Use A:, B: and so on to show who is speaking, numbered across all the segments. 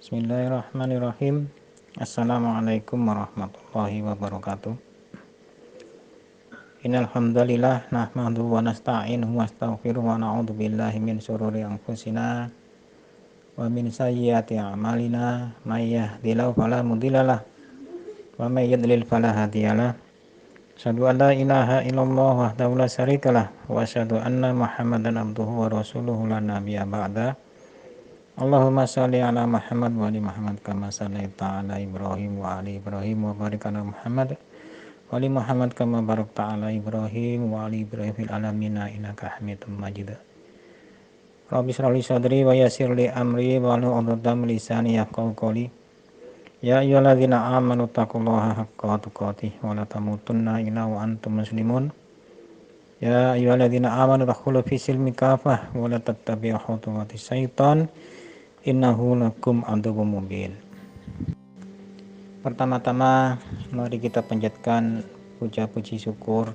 A: Bismillahirrahmanirrahim. Assalamualaikum warahmatullahi wabarakatuh. Innal hamdalillah nahmaduhu wa nasta'inuhu wa nastaghfiruhu wa na'udzu billahi min syururi anfusina wa min sayyiati a'malina. May yahdihillahu fala mudhillalah wa may yudlil fala hadiyalah. Asyhadu an la ilaha illallah wahdahu la syarikalah wa asyhadu anna Muhammadan abduhu wa rasuluhu la nabiyya ba'da. Allahumma sholli ala Muhammad wa ali Muhammad kama shallaita ala Ibrahim wa ali Ibrahim wa barik ala Muhammad wa ali Muhammad kama barakta ala Ibrahim wa ali Ibrahim fil alamin innaka Hamidum Majid. Rabbi shrah li sadri wa yassir li amri wa hlul 'uqdatam min lisani yafqahu qawli. Ya ayyuhalladzina amanu taqullaha haqqa tuqatih wa la tamutunna illa wa antum muslimun. Ya ayyuhalladzina amanu dakhulu fi silmi kafah wa la tattabi'u khutuwatis syaitan innahu lakum aduwwum mubin. Pertama-tama mari kita panjatkan puja puji syukur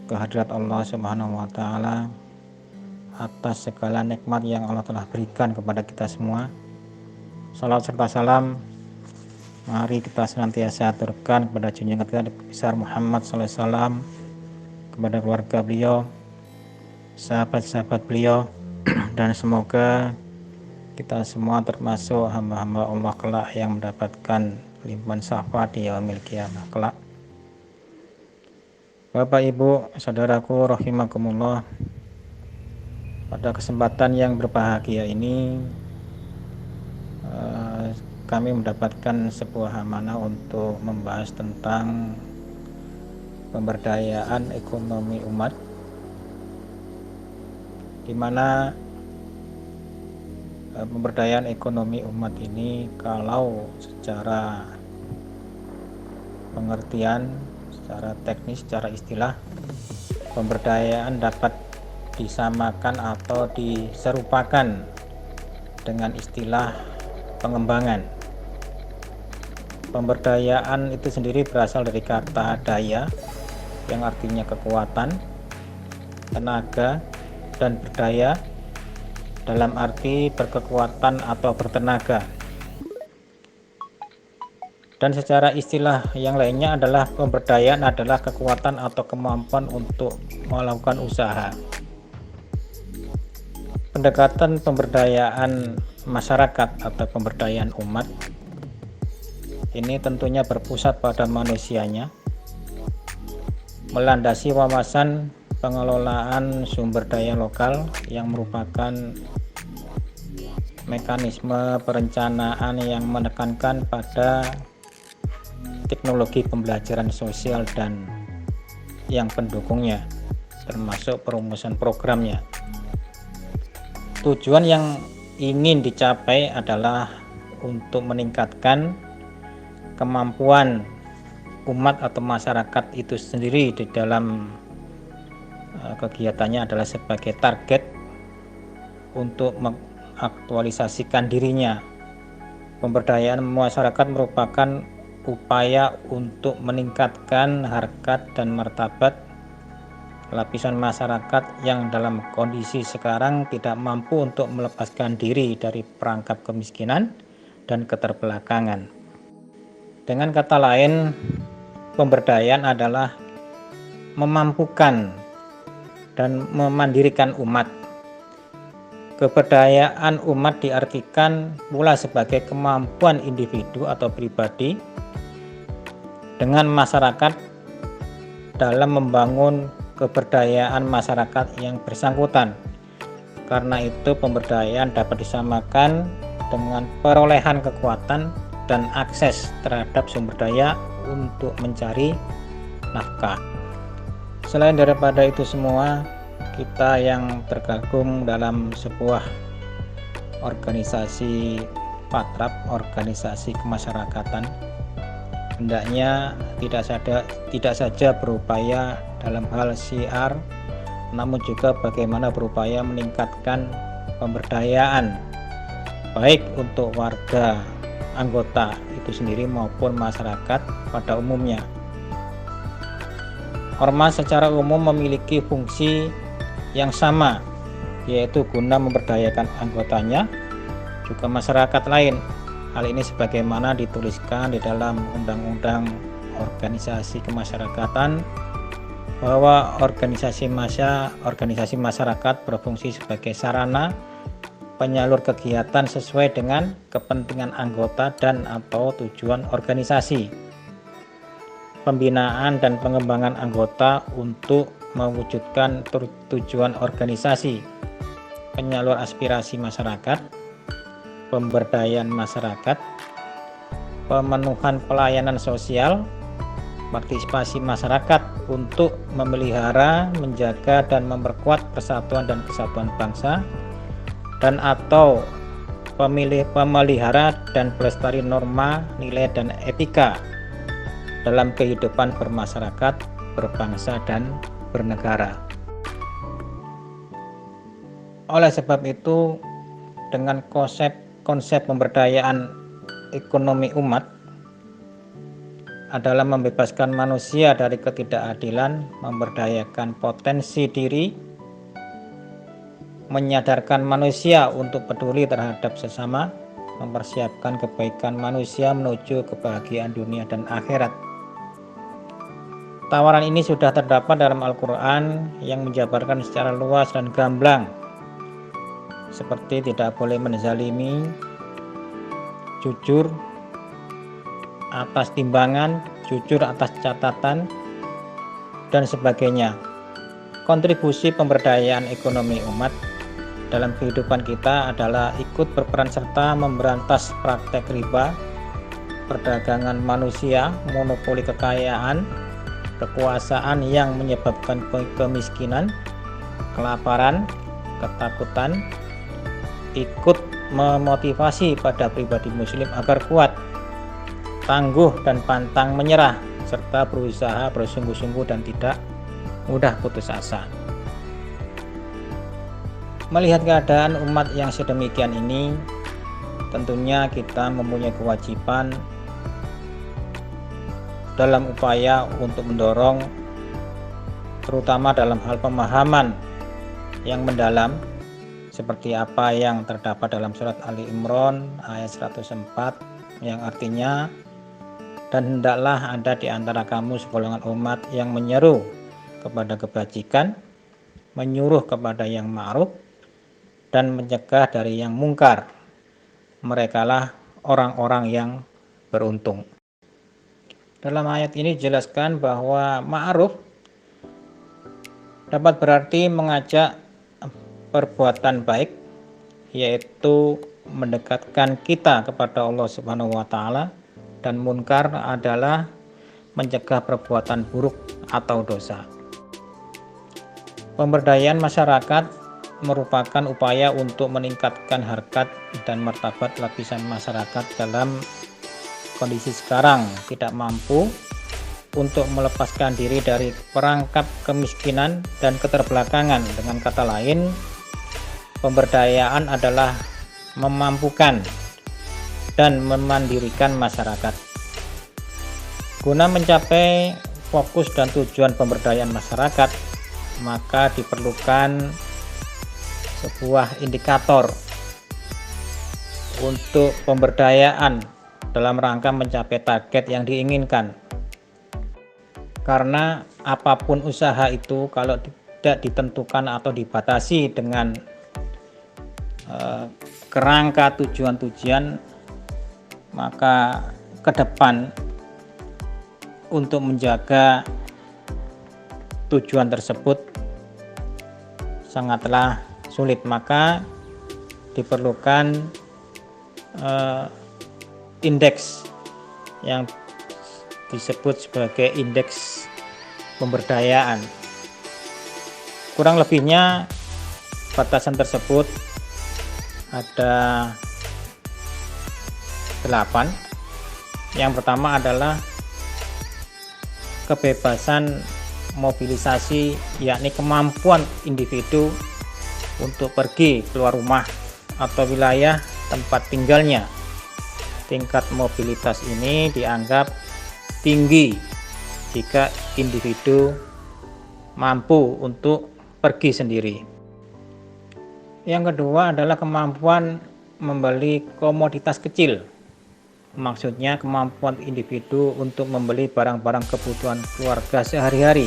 A: kehadirat Allah Subhanahu wa taala atas segala nikmat yang Allah telah berikan kepada kita semua. Salam serta salam mari kita senantiasa aturkan kepada junjungan kita besar Muhammad sallallahu alaihi wasallam, kepada keluarga beliau, sahabat-sahabat beliau, dan semoga kita semua termasuk hamba-hamba Allah kelak yang mendapatkan limpahan syafaat di yaumil qiyamah kelak. Bapak, Ibu, saudaraku rahimakumullah, pada kesempatan yang berbahagia ini kami mendapatkan sebuah amanah untuk membahas tentang pemberdayaan ekonomi umat, di mana pemberdayaan ekonomi umat ini kalau secara pengertian, secara teknis, secara istilah, pemberdayaan dapat disamakan atau diserupakan dengan istilah pengembangan. Pemberdayaan itu sendiri berasal dari kata daya yang artinya kekuatan, tenaga, dan berdaya dalam arti berkekuatan atau bertenaga. Dan secara istilah yang lainnya adalah pemberdayaan adalah kekuatan atau kemampuan untuk melakukan usaha. Pendekatan pemberdayaan masyarakat atau pemberdayaan umat ini tentunya berpusat pada manusianya, melandasi wawasan pengelolaan sumber daya lokal yang merupakan mekanisme perencanaan yang menekankan pada teknologi pembelajaran sosial dan yang pendukungnya, termasuk perumusan programnya. Tujuan yang ingin dicapai adalah untuk meningkatkan kemampuan umat atau masyarakat itu sendiri di dalam kegiatannya adalah sebagai target untuk mengaktualisasikan dirinya. Pemberdayaan masyarakat merupakan upaya untuk meningkatkan harkat dan martabat lapisan masyarakat yang dalam kondisi sekarang tidak mampu untuk melepaskan diri dari perangkap kemiskinan dan keterbelakangan. Dengan kata lain, pemberdayaan adalah memampukan dan memandirikan umat. Keberdayaan umat diartikan pula sebagai kemampuan individu atau pribadi dengan masyarakat dalam membangun keberdayaan masyarakat yang bersangkutan. Karena itu pemberdayaan dapat disamakan dengan perolehan kekuatan dan akses terhadap sumber daya untuk mencari nafkah. Selain daripada itu semua, kita yang tergabung dalam sebuah organisasi patrap, organisasi kemasyarakatan, hendaknya tidak saja berupaya dalam hal syiar, namun juga bagaimana berupaya meningkatkan pemberdayaan baik untuk warga anggota itu sendiri maupun masyarakat pada umumnya. Ormas secara umum memiliki fungsi yang sama, yaitu guna memberdayakan anggotanya, juga masyarakat lain. Hal ini sebagaimana dituliskan di dalam Undang-Undang Organisasi Kemasyarakatan bahwa organisasi masyarakat berfungsi sebagai sarana penyalur kegiatan sesuai dengan kepentingan anggota dan atau tujuan organisasi. Pembinaan dan pengembangan anggota untuk mewujudkan tujuan organisasi, penyalur aspirasi masyarakat, pemberdayaan masyarakat, pemenuhan pelayanan sosial, partisipasi masyarakat untuk memelihara, menjaga, dan memperkuat persatuan dan kesatuan bangsa, dan atau pemelihara dan pelestari norma, nilai, dan etika dalam kehidupan bermasyarakat, berbangsa, dan bernegara. Oleh sebab itu, dengan konsep pemberdayaan ekonomi umat adalah membebaskan manusia dari ketidakadilan, memberdayakan potensi diri, menyadarkan manusia untuk peduli terhadap sesama, mempersiapkan kebaikan manusia menuju kebahagiaan dunia dan akhirat. Tawaran ini sudah terdapat dalam Al-Quran yang menjabarkan secara luas dan gamblang, seperti tidak boleh menzalimi, jujur atas timbangan, jujur atas catatan, dan sebagainya. Kontribusi pemberdayaan ekonomi umat dalam kehidupan kita adalah ikut berperan serta memberantas praktek riba, perdagangan manusia, monopoli kekayaan, kekuasaan yang menyebabkan kemiskinan, kelaparan, ketakutan, ikut memotivasi pada pribadi muslim agar kuat, tangguh, dan pantang menyerah, serta berusaha bersungguh-sungguh dan tidak mudah putus asa. Melihat keadaan umat yang sedemikian ini, tentunya kita mempunyai kewajiban dalam upaya untuk mendorong, terutama dalam hal pemahaman yang mendalam, seperti apa yang terdapat dalam surat Ali Imran ayat 104 yang artinya, dan hendaklah ada di antara kamu segolongan umat yang menyeru kepada kebajikan, menyuruh kepada yang ma'ruf, dan mencegah dari yang mungkar. Merekalah orang-orang yang beruntung. Dalam ayat ini dijelaskan bahwa ma'ruf dapat berarti mengajak perbuatan baik, yaitu mendekatkan kita kepada Allah Subhanahu wa Ta'ala, dan munkar adalah mencegah perbuatan buruk atau dosa. Pemberdayaan masyarakat merupakan upaya untuk meningkatkan harkat dan martabat lapisan masyarakat dalam kondisi sekarang tidak mampu untuk melepaskan diri dari perangkap kemiskinan dan keterbelakangan. Dengan kata lain, pemberdayaan adalah memampukan dan memandirikan masyarakat. Guna mencapai fokus dan tujuan pemberdayaan masyarakat, maka diperlukan sebuah indikator untuk pemberdayaan dalam rangka mencapai target yang diinginkan. Karena apapun usaha itu kalau tidak ditentukan atau dibatasi dengan kerangka tujuan-tujuan, maka ke depan untuk menjaga tujuan tersebut sangatlah sulit. Maka diperlukan indeks yang disebut sebagai indeks pemberdayaan. Kurang lebihnya batasan tersebut ada 8. Yang pertama adalah kebebasan mobilisasi, yakni kemampuan individu untuk pergi keluar rumah atau wilayah tempat tinggalnya. Tingkat mobilitas ini dianggap tinggi jika individu mampu untuk pergi sendiri. Yang kedua adalah kemampuan membeli komoditas kecil. Maksudnya kemampuan individu untuk membeli barang-barang kebutuhan keluarga sehari-hari.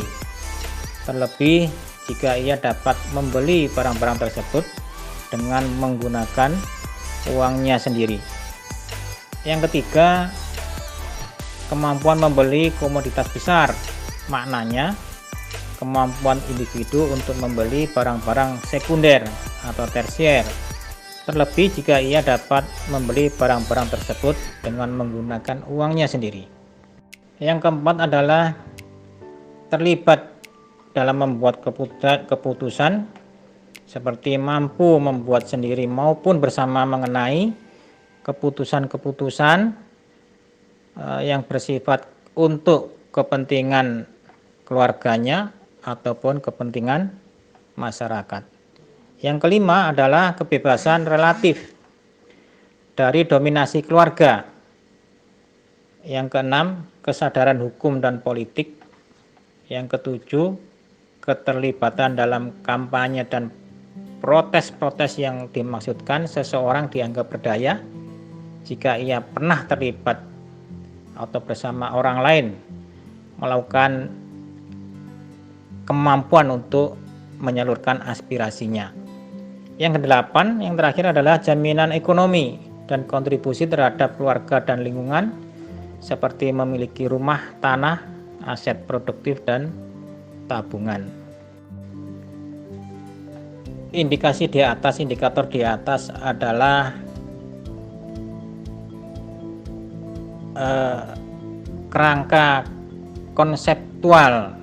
A: Terlebih jika ia dapat membeli barang-barang tersebut dengan menggunakan uangnya sendiri. Yang ketiga, kemampuan membeli komoditas besar. Maknanya kemampuan individu untuk membeli barang-barang sekunder atau tersier, terlebih jika ia dapat membeli barang-barang tersebut dengan menggunakan uangnya sendiri. Yang keempat adalah terlibat dalam membuat keputusan, seperti mampu membuat sendiri maupun bersama mengenai keputusan-keputusan yang bersifat untuk kepentingan keluarganya ataupun kepentingan masyarakat. Yang kelima adalah kebebasan relatif dari dominasi keluarga. Yang keenam, kesadaran hukum dan politik. Yang ketujuh, keterlibatan dalam kampanye dan protes-protes yang dimaksudkan. Seseorang dianggap berdaya jika ia pernah terlibat atau bersama orang lain melakukan kemampuan untuk menyalurkan aspirasinya. Yang kedelapan, yang terakhir adalah jaminan ekonomi dan kontribusi terhadap keluarga dan lingkungan, seperti memiliki rumah, tanah, aset produktif, dan tabungan. Indikator di atas adalah kerangka konseptual,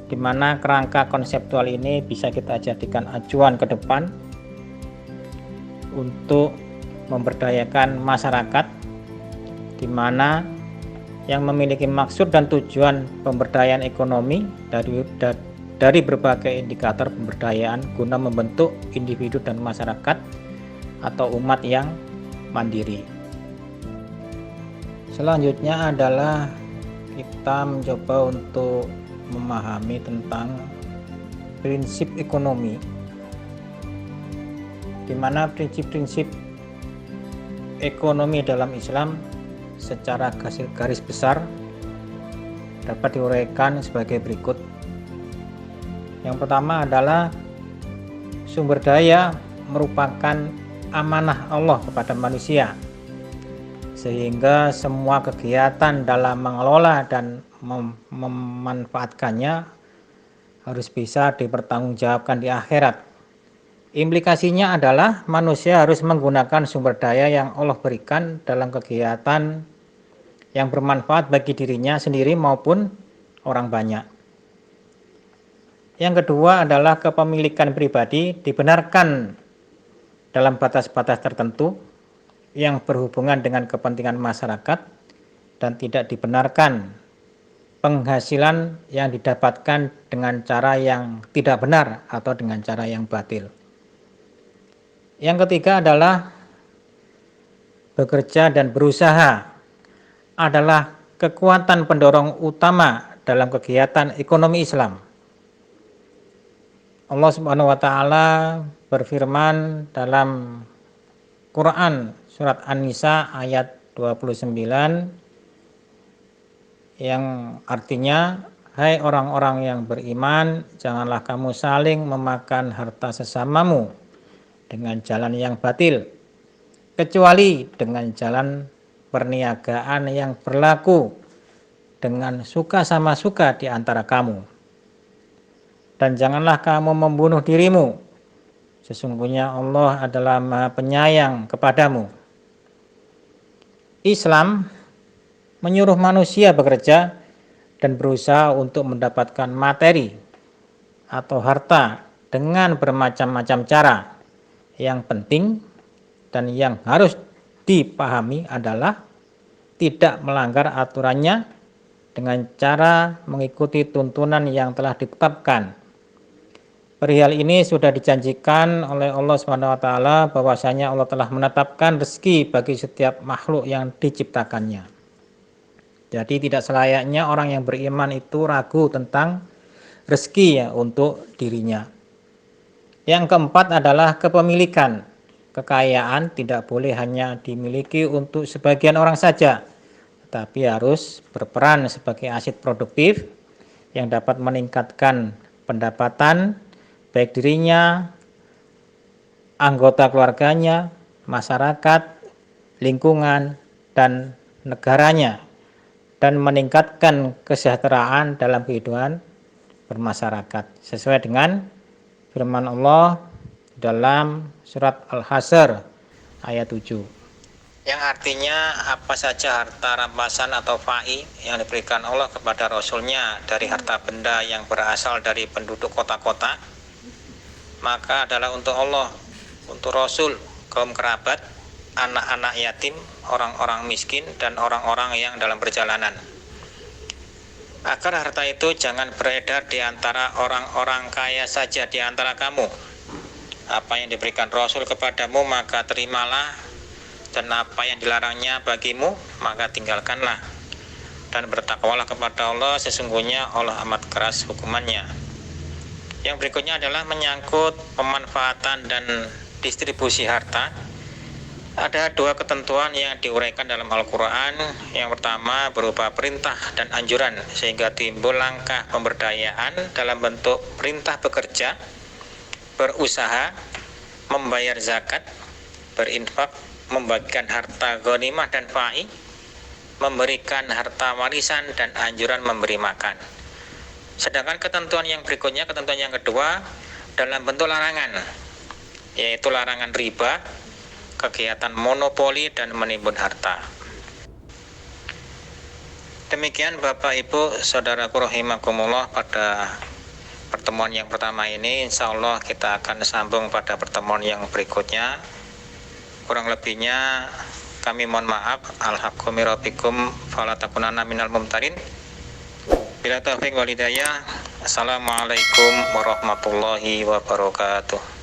A: di mana kerangka konseptual ini bisa kita jadikan acuan ke depan untuk memberdayakan masyarakat, di mana yang memiliki maksud dan tujuan pemberdayaan ekonomi dari berbagai indikator pemberdayaan guna membentuk individu dan masyarakat atau umat yang mandiri. Selanjutnya adalah kita mencoba untuk memahami tentang prinsip ekonomi, di mana prinsip-prinsip ekonomi dalam Islam secara garis besar dapat diuraikan sebagai berikut. Yang pertama adalah sumber daya merupakan amanah Allah kepada manusia, sehingga semua kegiatan dalam mengelola dan memanfaatkannya harus bisa dipertanggungjawabkan di akhirat. Implikasinya adalah manusia harus menggunakan sumber daya yang Allah berikan dalam kegiatan yang bermanfaat bagi dirinya sendiri maupun orang banyak. Yang kedua adalah kepemilikan pribadi dibenarkan dalam batas-batas tertentu yang berhubungan dengan kepentingan masyarakat, dan tidak dibenarkan penghasilan yang didapatkan dengan cara yang tidak benar atau dengan cara yang batil. Yang ketiga adalah bekerja dan berusaha adalah kekuatan pendorong utama dalam kegiatan ekonomi Islam. Allah Subhanahu wa taala berfirman dalam Quran surat An-Nisa ayat 29 yang artinya, hai orang-orang yang beriman, janganlah kamu saling memakan harta sesamamu dengan jalan yang batil, kecuali dengan jalan perniagaan yang berlaku dengan suka sama suka di antara kamu. Dan janganlah kamu membunuh dirimu, sesungguhnya Allah adalah Maha Penyayang kepadamu. Islam menyuruh manusia bekerja dan berusaha untuk mendapatkan materi atau harta dengan bermacam-macam cara. Yang penting dan yang harus dipahami adalah tidak melanggar aturannya dengan cara mengikuti tuntunan yang telah ditetapkan. Perihal ini sudah dijanjikan oleh Allah SWT bahwasanya Allah telah menetapkan rezeki bagi setiap makhluk yang diciptakannya. Jadi tidak selayaknya orang yang beriman itu ragu tentang rezeki ya untuk dirinya. Yang keempat adalah kepemilikan, kekayaan tidak boleh hanya dimiliki untuk sebagian orang saja, tetapi harus berperan sebagai aset produktif yang dapat meningkatkan pendapatan baik dirinya, anggota keluarganya, masyarakat, lingkungan, dan negaranya, dan meningkatkan kesejahteraan dalam kehidupan bermasyarakat sesuai dengan firman Allah dalam surat Al-Hasyr ayat 7, yang artinya apa saja harta rampasan atau fai yang diberikan Allah kepada Rasulnya dari harta benda yang berasal dari penduduk kota-kota, maka adalah untuk Allah, untuk Rasul, kaum kerabat, anak-anak yatim, orang-orang miskin, dan orang-orang yang dalam perjalanan. Agar harta itu jangan beredar di antara orang-orang kaya saja di antara kamu. Apa yang diberikan Rasul kepadamu maka terimalah, dan apa yang dilarangnya bagimu maka tinggalkanlah. Dan bertakwalah kepada Allah, sesungguhnya Allah amat keras hukumannya. Yang berikutnya adalah menyangkut pemanfaatan dan distribusi harta. Ada dua ketentuan yang diuraikan dalam Al-Quran. Yang pertama berupa perintah dan anjuran, sehingga timbul langkah pemberdayaan dalam bentuk perintah bekerja, berusaha, membayar zakat, berinfak, membagikan harta ghanimah dan fai, memberikan harta warisan, dan anjuran memberi makan. Sedangkan ketentuan yang berikutnya, ketentuan yang kedua, dalam bentuk larangan, yaitu larangan riba, kegiatan monopoli, dan menimbun harta. Demikian Bapak Ibu Saudaraku rahimakumullah, pada pertemuan yang pertama ini. Insya Allah kita akan sambung pada pertemuan yang berikutnya. Kurang lebihnya kami mohon maaf. Al-haqqu min rabbikum fala takunanna minal mumtarin. Bila taufiq wal hidayah. Assalamualaikum warahmatullahi wabarakatuh.